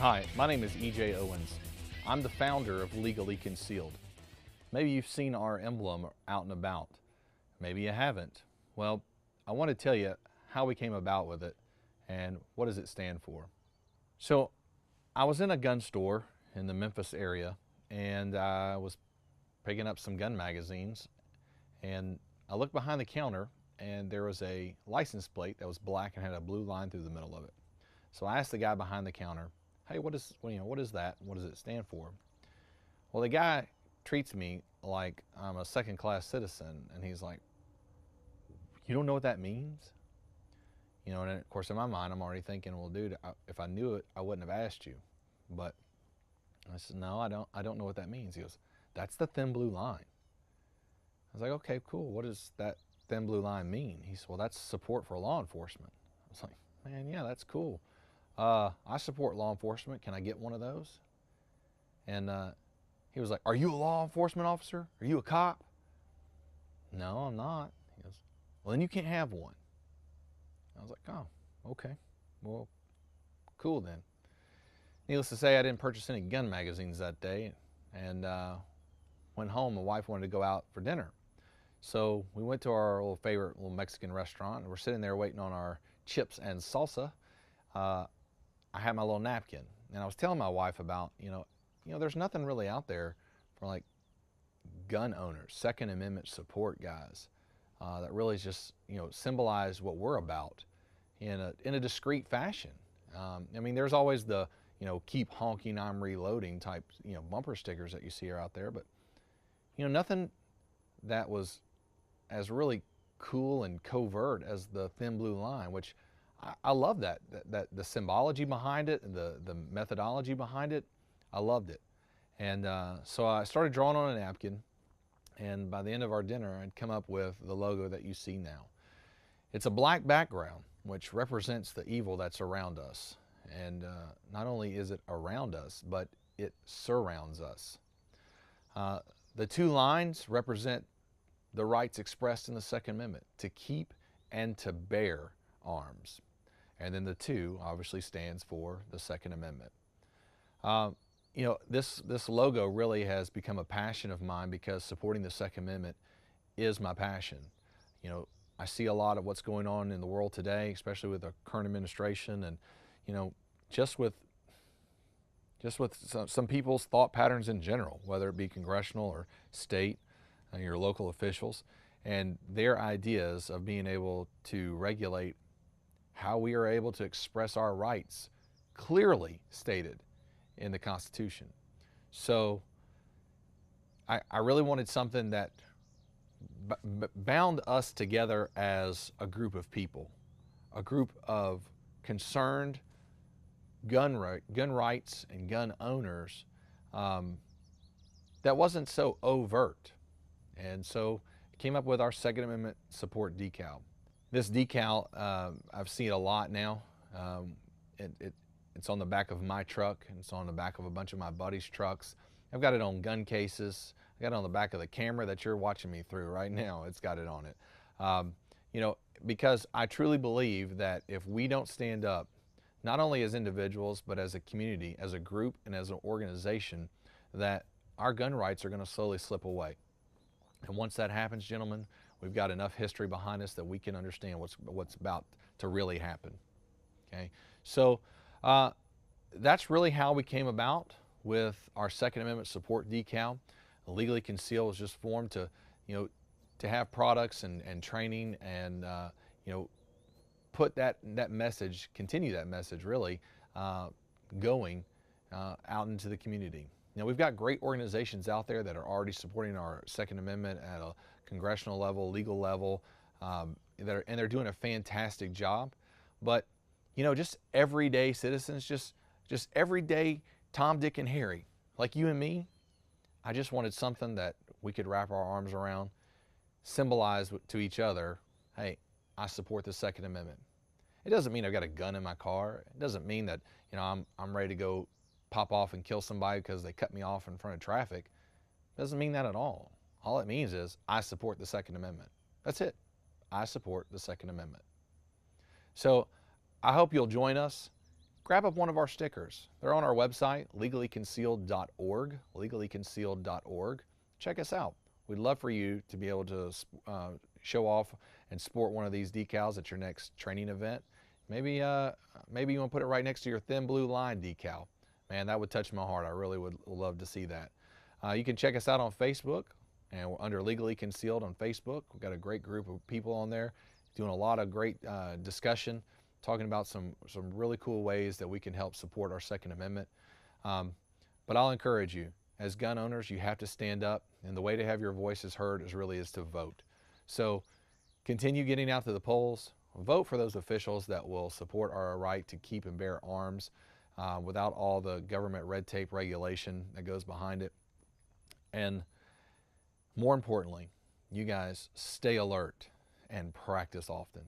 Hi, my name is E.J. Owens. I'm the founder of Legally Concealed. Maybe you've seen our emblem out and about. Maybe you haven't. Well, I want to tell you how we came about with it and what does it stand for. So, I was in a gun store in the Memphis area and I was picking up some gun magazines, and I looked behind the counter and there was a license plate that was black and had a blue line through the middle of it. So I asked the guy behind the counter, "Hey, what is that? What does it stand for?" Well, the guy treats me like I'm a second-class citizen, and he's like, "You don't know what that means?" And of course in my mind I'm already thinking, well, dude, if I knew it, I wouldn't have asked you. But I said, "No, I don't know what that means." He goes, "That's the thin blue line." I was like, "Okay, cool. What does that thin blue line mean?" He said, "Well, that's support for law enforcement." I was like, "Man, yeah, that's cool. I support law enforcement. Can I get one of those?" And he was like, "Are you a law enforcement officer? Are you a cop?" "No, I'm not." He goes, "Well, then you can't have one." I was like, "Oh, okay. Well, cool then." Needless to say, I didn't purchase any gun magazines that day, and went home. My wife wanted to go out for dinner. So we went to our little favorite little Mexican restaurant, and we're sitting there waiting on our chips and salsa. I had my little napkin, and I was telling my wife about, there's nothing really out there for like gun owners, Second Amendment support guys, that really just, symbolize what we're about in a discreet fashion. There's always the, "keep honking, I'm reloading" type, bumper stickers that you see are out there, but, nothing that was as really cool and covert as the thin blue line, which I love that the symbology behind it and the methodology behind it. I loved it. And so I started drawing on a napkin, and by the end of our dinner, I'd come up with the logo that you see now. It's a black background, which represents the evil that's around us. And not only is it around us, but it surrounds us. The two lines represent the rights expressed in the Second Amendment to keep and to bear arms. And then the two obviously stands for the Second Amendment. This logo really has become a passion of mine because supporting the Second Amendment is my passion. I see a lot of what's going on in the world today, especially with the current administration, and just with some people's thought patterns in general, whether it be congressional or state, your local officials, and their ideas of being able to regulate how we are able to express our rights clearly stated in the Constitution. So I really wanted something that bound us together as a group of people, a group of concerned gun rights and gun owners, that wasn't so overt. And so I came up with our Second Amendment support decal. This decal, I've seen a lot now. It's on the back of my truck, and it's on the back of a bunch of my buddies' trucks. I've got it on gun cases. I got it on the back of the camera that you're watching me through right now. It's got it on it. Because I truly believe that if we don't stand up, not only as individuals, but as a community, as a group, and as an organization, that our gun rights are going to slowly slip away. And once that happens, gentlemen, we've got enough history behind us that we can understand what's about to really happen. Okay, so that's really how we came about with our Second Amendment support decal. Legally Concealed was just formed to have products and training and put that message, continue that message really going out into the community. Now, we've got great organizations out there that are already supporting our Second Amendment at a congressional level, legal level, they're doing a fantastic job. But just everyday citizens, just everyday Tom, Dick, and Harry, like you and me, I just wanted something that we could wrap our arms around, symbolize to each other, hey, I support the Second Amendment. It doesn't mean I've got a gun in my car. It doesn't mean that I'm ready to go pop off and kill somebody because they cut me off in front of traffic. It doesn't mean that at all. All it means is I support the Second Amendment. That's it. I support the Second Amendment. So I hope you'll join us. grab up one of our stickers. They're on our website, legallyconcealed.org, legallyconcealed.org. Check us out. We'd love for you to be able to show off and sport one of these decals at your next training event. Maybe you want to put it right next to your thin blue line decal. Man, that would touch my heart. I really would love to see that. You can check us out on Facebook, and we're under Legally Concealed on Facebook. We've got a great group of people on there doing a lot of great discussion, talking about some really cool ways that we can help support our Second Amendment. But I'll encourage you, as gun owners, you have to stand up, and the way to have your voices heard is to vote. So continue getting out to the polls, vote for those officials that will support our right to keep and bear arms without all the government red tape regulation that goes behind it. And more importantly, you guys stay alert and practice often.